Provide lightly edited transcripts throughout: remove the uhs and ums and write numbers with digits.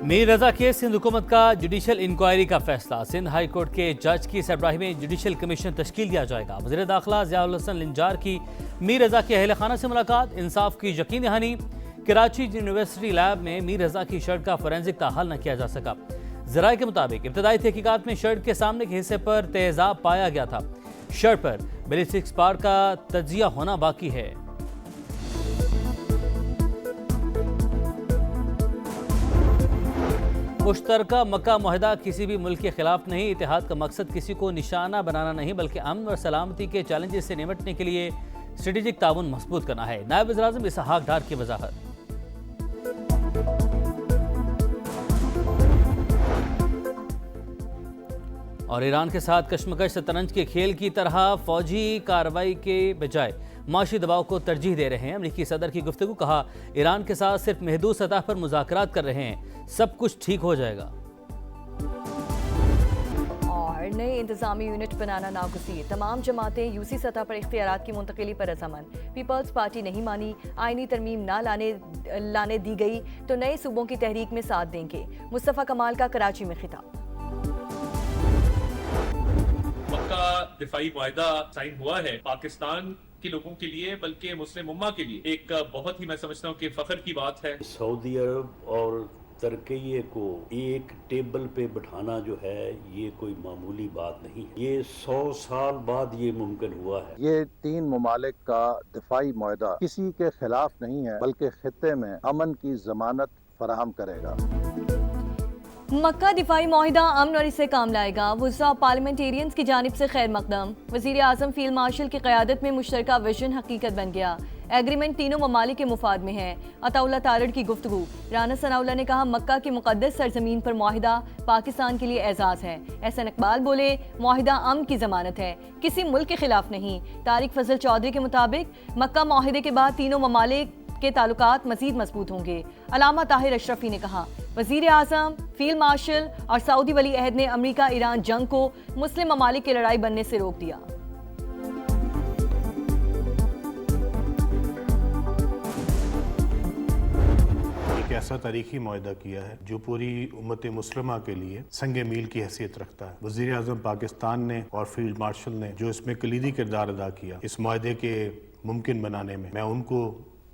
मीर रजा case Sindh हुकूमत का judicial inquiry का फैसला। सिंध हाई कोर्ट के जज की सरबराही में जुडिशल कमीशन तश्कील दिया जाएगा। वज़ीर दाखिला ज़ियाउल हसन लिंजार की मीर रजा के अहल खाना से मुलाकात, इंसाफ की यकीन दहानी। कराची यूनिवर्सिटी लैब में मीर रजा की शर्ट का फोरेंसिक ताहल न किया जा सका। ज़राए के मुताबिक इब्तदाई तहकीकात में शर्ट के सामने के हिस्से पर तेज़ाब पाया गया था। शर्ट पर बैलिस्टिक स्पार्क का तजिया होना बाकी है। मुश्तरका मक्का मुआहदा किसी भी मुल्क के खिलाफ नहीं। इत्तेहाद का मकसद किसी को निशाना बनाना नहीं बल्कि अमन और सलामती के चैलेंजेस से निपटने के लिए स्ट्रेटेजिक ताउन मजबूत करना है। नायब वज़ीर-ए-आज़म इसहाक डार की वजाहत। और ईरान के साथ कशमकश शतरंज के खेल की तरह फौजी कार्रवाई के बजाय माशी दबाव को तरजीह दे रहे हैं। अमरीकी सदर की गुफ्तगू, कहा ईरान के साथ सिर्फ महदूद सतह पर मुज़ाकरात कर रहे हैं, सब कुछ ठीक हो जाएगा। और नए इंतजामी यूनिट बनाना नागुज़ीर, तमाम जमातें यूसी सतह पर इख्तियारात की मुंतकिली पर रज़ामंद। पीपल्स पार्टी नहीं मानी, आईनी तरमीम ना लाने दी गई तो नए सूबों की तहरीक में साथ देंगे। मुस्तफ़ा कमाल का कराची में खिताब। मक्का दिफाई मुआहदा साइन हुआ है, पाकिस्तान के लोगों के लिए बल्कि मुस्लिम उम्मा के लिए एक बहुत ही, मैं समझता हूँ कि फख्र की बात है। सऊदी अरब और तुर्की को एक टेबल पे बिठाना जो है ये कोई मामूली बात नहीं है। ये 100 साल बाद ये मुमकिन हुआ है। ये 3 ममालिक का दिफाई मुआहदा किसी के खिलाफ नहीं है बल्कि खित्ते में अमन की जमानत फराहम करेगा। मक्का दिफाई मुआहिदा अमन और इससे काम लाएगा। वुज़रा पार्लियामेंटेरियंस की जानिब से खैर मकदम। वज़ीर आज़म फील्ड मार्शल की क़यादत में मुश्तरका विजन हकीकत बन गया। एग्रीमेंट तीनों ममालिक के मुफाद में है। अताउल्ला तारड़ की गुफ्तगू। राना सनाउल्ला ने कहा मक्का की मुक़द्दस सरजमीन पर मुआहिदा पाकिस्तान के लिए एजाज़ है। एहसन इकबाल बोले मुआहिदा अमन की जमानत है, किसी मुल्क के खिलाफ नहीं। तारिक फजल चौधरी के मुताबिक मक्का मुआहिदे के बाद तीनों ममालिक के ताल्लुकात मजीद मजबूत होंगे। अलामा ताहिर अशरफी ने कहा वज़ीर आज़म, फील्ड मार्शल और सऊदी वली अहद ने अमरीका ईरान जंग को मुस्लिम ममालिक की लड़ाई बनने से रोक दिया। एक ऐसा तारीखी मुआहदा किया है जो पूरी उम्मत मुस्लिमा के लिए संगे मील की हैसियत रखता है। वज़ीर आज़म पाकिस्तान ने और फील्ड मार्शल ने जो इसमें कलीदी किरदार अदा किया इस मुआहदे के मुमकिन बनाने में, मैं उनको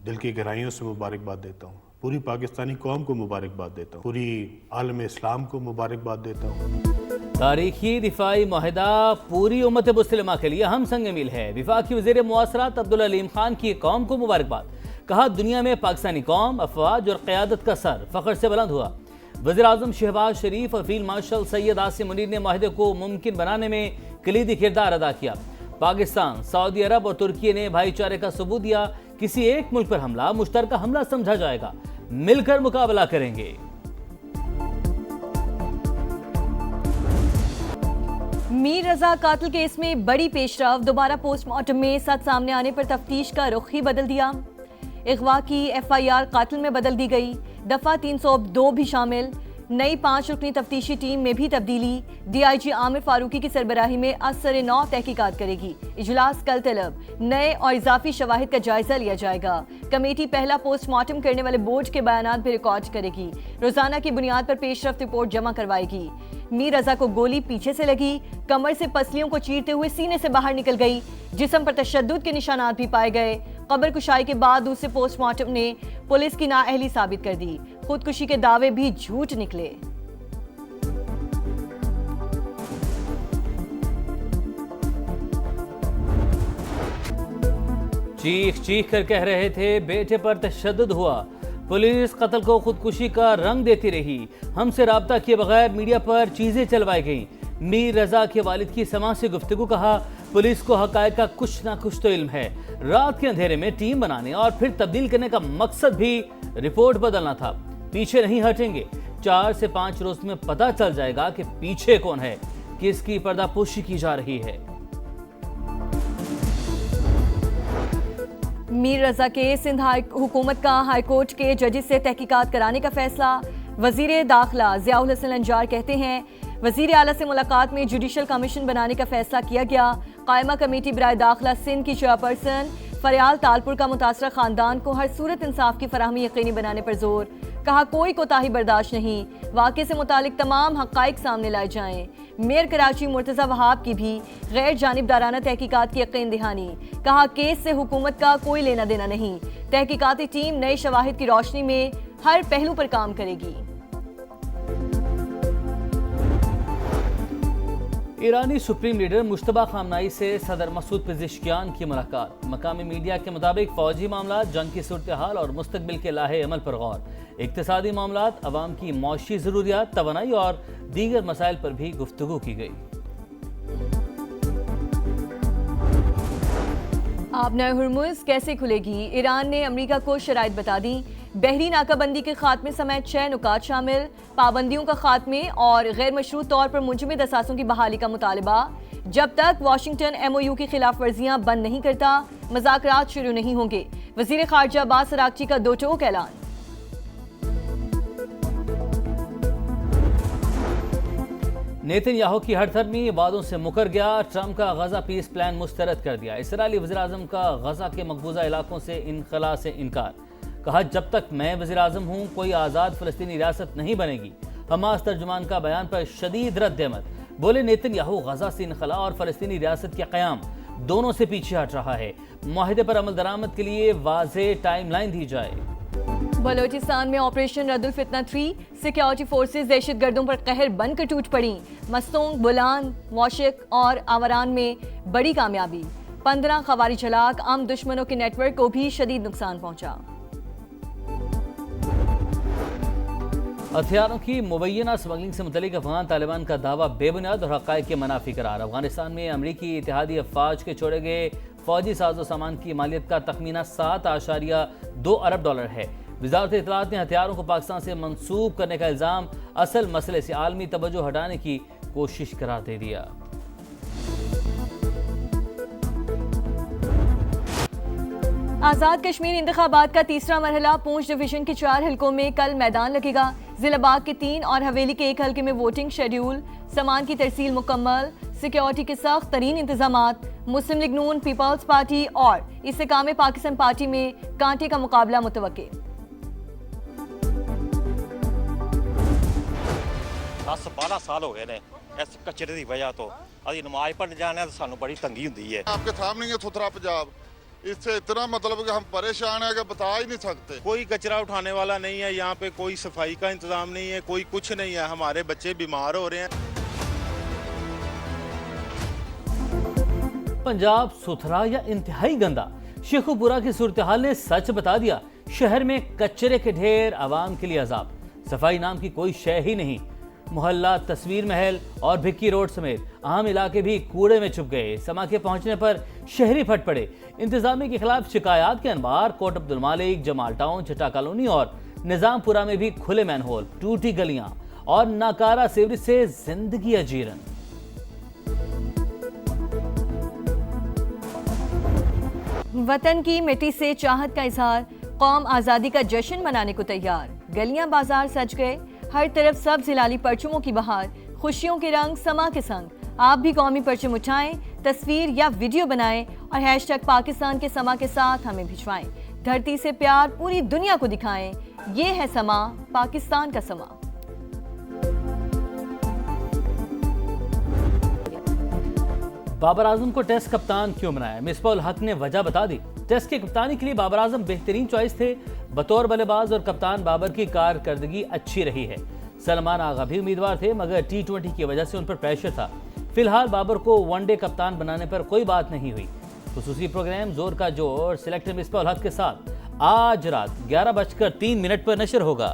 दिल की गहराइयों से मुबारकबाद देता हूँ। पूरी पाकिस्तानी कौम को मुबारकबाद देता हूँ, पूरी आलम इस्लाम को मुबारकबाद देता हूँ। तारीखी दिफाई मुआहदा पूरी उम्मत मुस्लिमा के लिए हम संग मील है। वफाकी वज़ीर मुआसरात अब्दुल अलीम खान की कौम को मुबारकबाद। कहा दुनिया में पाकिस्तानी कौम, अफवाज और क़यादत का सर फ़ख्र से बुलंद हुआ। वज़ीर आज़म शहबाज शरीफ और फील्ड मार्शल सैयद आसिम मुनीर ने मुआहदे को मुमकिन बनाने में कलीदी किरदार अदा किया। पाकिस्तान, सऊदी अरब और तुर्की ने भाईचारे का सबूत दिया। किसी एक मुल्क पर हमला मुश्तरका हमला समझा जाएगा, मिलकर मुकाबला करेंगे। मीर रजा कातिल केस में बड़ी पेशरफ। दोबारा पोस्टमार्टम में सच सामने आने पर तफ्तीश का रुख ही बदल दिया। अगवा की FIR कातिल में बदल दी गई। दफा 302 भी शामिल। नई 5 रुकनी तफ्तीशी टीम में भी तब्दीली। DIG आमिर फारूकी की सरबराही में असर नौ तहकीकात करेगी। इजलास कल तलब। नए और इजाफी शवाहिद का जायजा लिया जाएगा। कमेटी पहला पोस्टमार्टम करने वाले बोर्ड के बयानात भी रिकॉर्ड करेगी। रोजाना की बुनियाद पर पेशरफ्त रिपोर्ट जमा करवाएगी। मीर रजा को गोली पीछे से लगी, कमर से पसलियों को चीरते हुए सीने से बाहर निकल गई। जिस्म पर तशद्दुद के निशानात भी पाए गए। कब्र कुशाई के बाद दूसरे पोस्टमार्टम ने पुलिस की नाअहली साबित कर दी। खुदकुशी के दावे भी झूठ निकले। चीख चीख कर कह रहे थे बेटे पर तशद्दुद हुआ। पुलिस कत्ल को खुदकुशी का रंग देती रही। हमसे राब्ता किए बगैर मीडिया पर चीजें चलवाई गईं। मीर रजा के वालिद की समा से गुफ्तगू, कहा पुलिस को हकायक का कुछ ना कुछ तो इल्म है। रात के अंधेरे में टीम बनाने और फिर तब्दील करने का मकसद भी रिपोर्ट बदलना था। पीछे नहीं हटेंगे। 4 से 5 रोज में पता चल जाएगा कि पीछे कौन है, किसकी पर्दापोशी की जा रही है। मीर रजा के सिंध हुकूमत का हाईकोर्ट के जजेस से तहकीकात कराने का फैसला। वज़ीर दाखिला ज़ियाउल हसन लिंजार कहते हैं वज़ीर आला से मुलाकात में जुडिशल कमीशन बनाने का फैसला किया गया। कायमा कमेटी बराए दाखिला सिंध की चेयरपर्सन फरियाल तालपुर का मुतासरा खानदान को हर सूरत इंसाफ की फराहमी यकीनी बनाने पर जोर। कहा कोई कोताही बर्दाश्त नहीं, वाक़े से मुतालिक तमाम हक़ाइक़ सामने लाए जाएं। मेयर कराची मुर्तज़ा वहाब की भी गैर जानिबदाराना तहकीकात की यकीन दहानी। कहा केस से हुकूमत का कोई लेना देना नहीं, तहकीकाती टीम नए शवाहिद की रोशनी में हर पहलू पर काम करेगी। ईरानी सुप्रीम लीडर मुश्तबा खामनाई से सदर मसूद पेज़ेश्कियान की मुलाकात। मकामी मीडिया के मुताबिक फौजी मामला, जंग की सूरत हाल और मुस्तकबिल के लाहे अमल पर गौर। इक्तिसादी मामलात, अवाम की मौशी ज़रूरियात, तवानाई और दीगर मसाइल पर भी गुफ्तगू की गई। आबना हुर्मुज़ कैसे खुलेगी? ईरान ने अमेरिका को शराइत बता दी। बहरी नाकाबंदी के खात्मे समेत 6 नुकात शामिल, पाबंदियों का खात्मे और गैर मशरूत तौर पर मुंजमद असासों की बहाली का मुतालबा। जब तक वाशिंगटन MOU की खिलाफ वर्जियां बंद नहीं करता, मुज़ाकरात शुरू नहीं होंगे। वज़ीर ख़ारजा अब्बास अराग़ची का दो टोक ऐलान। नेतन्याहू की हड़थर्मी, वादों से मुकर गया। ट्रंप का गजा पीस प्लान मुस्तरद कर दिया। इसराइली वज़ीर-ए-आज़म का गजा के मकबूजा इलाकों से इनखला से इनकार। कहा जब तक मैं वज़ीर-ए-आज़म हूँ कोई आज़ाद फ़लस्तीनी रियासत नहीं बनेगी। हमास तर्जुमान का बयान पर शदीद रद्द-ए-अमल। बोले नेतन्याहू गजा से इनखला और फ़लस्तीनी रियासत के क़याम दोनों से पीछे हट रहा है। मुआहिदे पर अमल दरामद के लिए वाज़ेह टाइमलाइन दी जाए। बलोचिस्तान में ऑपरेशन रद्दुल फितना 3, सिक्योरिटी फोर्सेज दहशतगर्दों पर कहर बनकर टूट पड़ी। मस्तोंग, बुलान, मौशिक और आवारान में बड़ी कामयाबी। 15 ख़वारिज हलाक, आम दुश्मनों के नेटवर्क को भी शदीद नुकसान पहुंचा। हथियारों की मुबैना स्मगलिंग से मुतल्लिक अफगान तालिबान का दावा बेबुनियाद और हक़ाइक़ के मनाफी करार। अफगानिस्तान में अमरीकी इत्तेहादी अफवाज के छोड़े गए फौजी साजो सामान की मालियत का तखमीना 7.2 अरब डॉलर है। वज़ारत इत्तलात ने हथियारों को पाकिस्तान से मंसूब करने का इल्ज़ाम असल मसले से आलमी तवज्जो हटाने की कोशिश करार दे दिया। आज़ाद कश्मीर इंतखाबात का तीसरा मरहला पूंछ डिवीजन के 4 हलकों में कल मैदान लगेगा। जिला बाग के 3 और हवेली के 1 हलके में वोटिंग शेड्यूल। सामान की तरसील मुकम्मल, सिक्योरिटी के सख्त तरीन इंतजामात। मुस्लिम लीग नून, पीपल्स पार्टी और इस्तेकाम पाकिस्तान पार्टी में कांटे का मुकाबला मुतवक्के। 10-12 साल हो गए ने इस कचरे की वजह तो अभी नमाज पढ़ने जाने तो सानू बड़ी तंगी होती है। आपके सामने ये सुथरा पंजाब, इससे इतना मतलब कि हम परेशान है कि बता ही नहीं सकते। कोई कचरा उठाने वाला नहीं है यहाँ पे, कोई सफाई का इंतजाम नहीं है, कोई कुछ नहीं है। हमारे बच्चे बीमार हो रहे हैं। पंजाब सुथरा या इंतहाई गंदा? शेखुपुरा की सूरत हाल ने सच बता दिया। शहर में कचरे के ढेर, आवाम के लिए अजाब। सफाई नाम की कोई शय ही नहीं। मोहल्ला तस्वीर महल और भिक्की रोड समेत आम इलाके भी कूड़े में छुप गए। समा के पहुंचने पर शहरी फट पड़े। इंतजामिया के खिलाफ शिकायत के अनबार। कोट अब्दुल मालिक, जमाल टाउन, चट्टा कॉलोनी और निजामपुरा में भी खुले मैनहोल, टूटी गलियां और नाकारा सीवरेज से जिंदगी अजीरन। वतन की मिट्टी से चाहत का इजहार। कौम आज़ादी का जश्न मनाने को तैयार। गलियां बाजार सज गए, हर तरफ सब जिलाली परचमों की बहार। खुशियों के रंग समा के संग। आप भी कौमी परचम उठाएं, तस्वीर या वीडियो बनाएं और हैशटैग पाकिस्तान के समा के साथ हमें भिजवाएं। धरती से प्यार पूरी दुनिया को दिखाएं। ये है समा, पाकिस्तान का समा। बाबर आजम को टेस्ट कप्तान क्यों बनाया? मिसबाह उल हक ने वजह बता दी। टेस्ट की कप्तानी के लिए बाबर आजम बेहतरीन चॉइस थे। बतौर बल्लेबाज और कप्तान बाबर की कारकर्दगी अच्छी रही है। सलमान आगा भी उम्मीदवार थे मगर T20 की वजह से उन पर प्रेशर था। फिलहाल बाबर को वनडे कप्तान बनाने पर कोई बात नहीं हुई। खुसूसी प्रोग्राम जोर का जोर सिलेक्टर मिसबाह उल हक के साथ आज रात 11:03 पर नशर होगा।